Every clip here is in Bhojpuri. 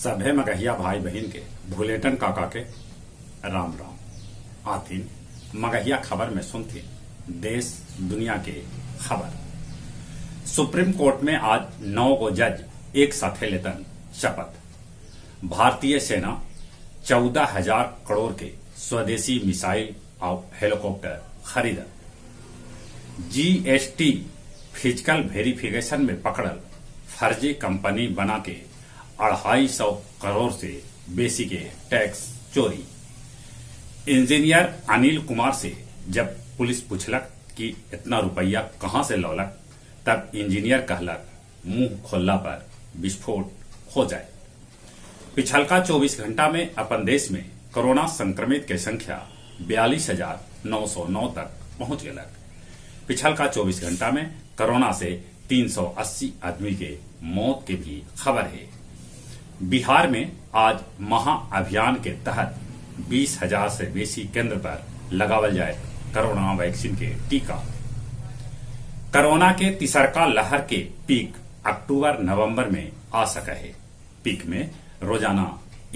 सभे मगहिया भाई बहन के भुलेटन काका के राम राम। आथिन मगहिया खबर में सुनते देश दुनिया के खबर। सुप्रीम कोर्ट में आज 9 गो जज एक साथे लेतन शपथ। भारतीय सेना 14,000 करोड़ के स्वदेशी मिसाइल और हेलीकॉप्टर खरीदल। जीएसटी फिजिकल वेरिफिकेशन में पकड़ल फर्जी कंपनी बना के 250 करोड़ से बेसी के टैक्स चोरी। इंजीनियर अनिल कुमार से जब पुलिस पूछलक कि इतना रुपया कहां से लौलक, तब इंजीनियर कहलक मुंह खोलला पर विस्फोट हो जाए। पिछलका 24 घंटा में अपन देश में कोरोना संक्रमित के संख्या 42,909 तक पहुंच गलक। पिछलका 24 घंटा में कोरोना से 380 आदमी के मौत की भी खबर है। बिहार में आज महाअभियान के तहत 20,000 से बेसी केंद्र पर लगावल जाए कोरोना वैक्सीन के टीका। कोरोना के तीसरका लहर के पीक अक्टूबर नवंबर में आ सका है। पीक में रोजाना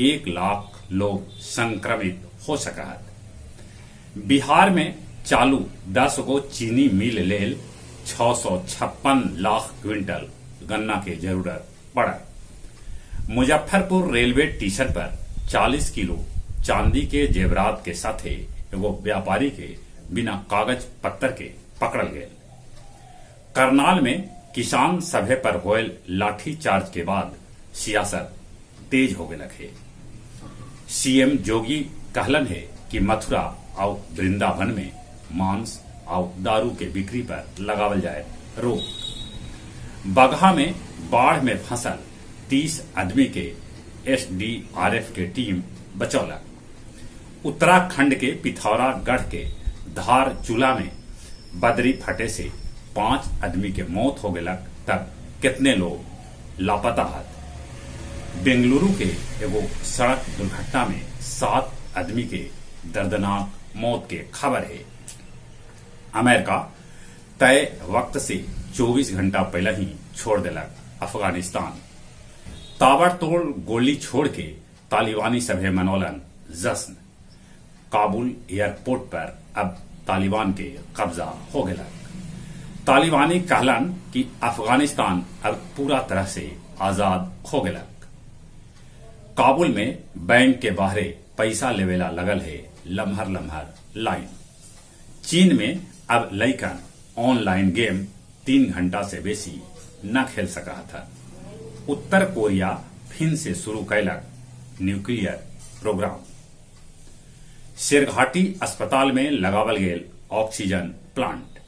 1 लाख लोग संक्रमित हो सका है। बिहार में चालू 10 गो चीनी मिल लेल 656 लाख क्विंटल गन्ना के जरूरत पड़ा। मुजफ्फरपुर रेलवे स्टेशन पर 40 किलो चांदी के जेवरात के साथे एगो व्यापारी के बिना कागज पत्तर के पकड़ल गए। करनाल में किसान सभे पर होयल लाठीचार्ज के बाद सियासत तेज हो गए है। सीएम जोगी कहलन है कि मथुरा और वृंदावन में मांस और दारू के बिक्री पर लगावल जाए रोक। बगहा में बाढ़ में फंसल 30 आदमी के एसडीआरएफ के टीम बचौलक। उत्तराखंड के पिथौरागढ़ के धार चूला में बदरी फटे से 5 आदमी के मौत हो गलक, तब कितने लोग लापता हैं। बेंगलुरु के एगो सड़क दुर्घटना में 7 आदमी के दर्दनाक मौत के खबर है। अमेरिका तय वक्त से 24 घंटा पहले ही छोड़ दिलक अफगानिस्तान। ताबड़तोड़ गोली छोड़ के तालिबानी सभे मनोलन जश्न। काबुल एयरपोर्ट पर अब तालिबान के कब्जा हो गया। तालिबानी कहलन कि अफगानिस्तान अब पूरा तरह से आजाद हो गया। काबुल में बैंक के बाहरे पैसा लेवेला लगल है लम्हर लाइन। चीन में अब लइकन ऑनलाइन गेम 3 घंटा से बेसी न खेल सका था। उत्तर कोरिया फिर से शुरू कैलक न्यूक्लियर प्रोग्राम। सिरघाटी अस्पताल में लगावल गेल ऑक्सीजन प्लांट।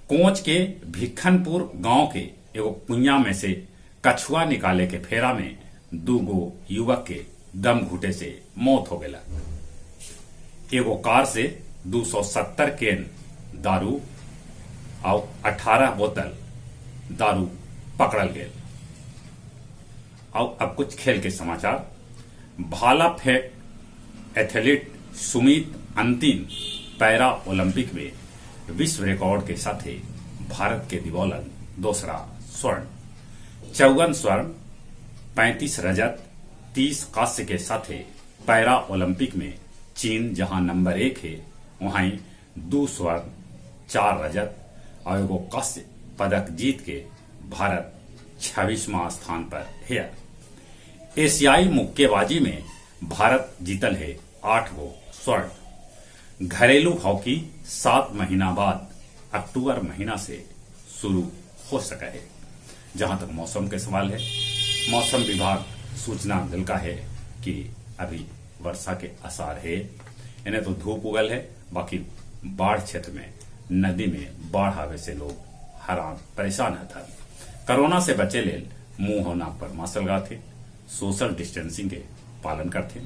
कोंच के भिखनपुर गांव के एगो कुइया में से कछुआ निकाले के फेरा में 2 गो युवक के दम घुटे से मौत हो गया। एगो कार से 270 केन दारू और 18 बोतल दारू पकड़ल गए। और अब कुछ खेल के समाचार। भाला फेंक एथलीट सुमित अंतिम पैरा ओलंपिक में विश्व रिकॉर्ड के साथ भारत के दिवौलन दूसरा स्वर्ण। 54 स्वर्ण 35 रजत 30 कांस्य के साथ पैरा ओलंपिक में चीन जहां नंबर 1 है, वहीं 2 स्वर्ण 4 रजत और एगो कांस्य पदक जीत के भारत 26वां स्थान पर है। एशियाई मुक्केबाजी में भारत जीतल है 8 गो स्वर्ण। घरेलू हॉकी 7 महीना बाद अक्टूबर महीना से शुरू हो सका है। जहां तक मौसम के सवाल है, मौसम विभाग सूचना दिलका है कि अभी वर्षा के आसार है। इन्हें तो धूप उगल है, बाकी बाढ़ क्षेत्र में नदी में बाढ़ आवे से लोग हैरान परेशान था। कोरोना से बचे लेल मुंह और नाक पर मास्क लगाते, सोशल डिस्टेंसिंग के पालन करते,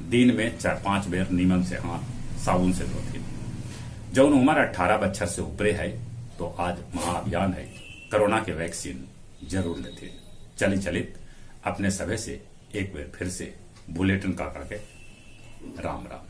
दिन में 4-5 बेर नीमन से हाथ साबुन से धोते। जौन उम्र 18 बच्चर से ऊपरे है तो आज महाअभियान है, कोरोना के वैक्सीन जरूर लेते। चलित अपने सभे से एक बार फिर से बुलेटिन काका के राम राम।